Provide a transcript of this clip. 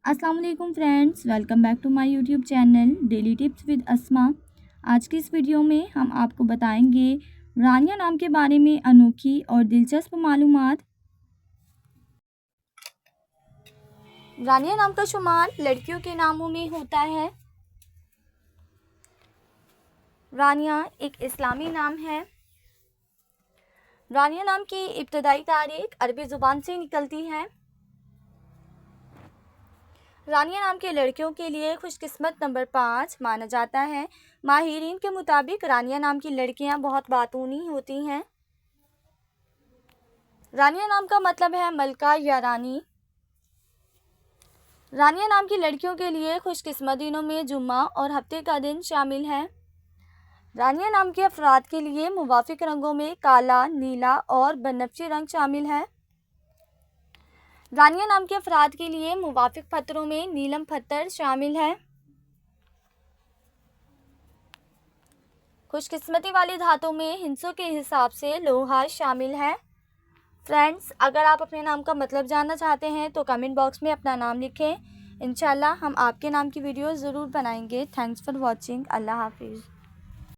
अस्सलाम वालेकुम friends, welcome back to my YouTube channel daily tips with Asma. आज की इस वीडियो में हम आपको बताएंगे रानिया नाम के बारे में अनोखी और दिलचस्प मालूमात। रानिया नाम का शुमार लड़कियों के नामों में होता है। रानिया एक इस्लामी नाम है। रानिया नाम की इब्तदाई तारीख अरबी ज़ुबान से निकलती है। रानिया नाम के लड़कियों के लिए खुशकिस्मत नंबर 5 माना जाता है। माहिरीन के मुताबिक रानिया नाम की लड़कियां बहुत बातूनी होती हैं। रानिया नाम का मतलब है मलका या रानी। रानिया नाम की लड़कियों के लिए खुशकिस्मत दिनों में जुम्मा और हफ्ते का दिन शामिल है। रानिया नाम के अफराद के लिए मुवाफिक रंगों में काला, नीला और बनफशी रंग शामिल है। रानिया नाम के अफराद के लिए मुवाफिक पत्थरों में नीलम पत्थर शामिल है। खुशकिस्मती वाली धातों में हिंसों के हिसाब से लोहा शामिल है। फ्रेंड्स, अगर आप अपने नाम का मतलब जानना चाहते हैं तो कमेंट बॉक्स में अपना नाम लिखें। इंशाल्लाह हम आपके नाम की वीडियो ज़रूर बनाएंगे। Thanks for watching. अल्लाह हाफिज़।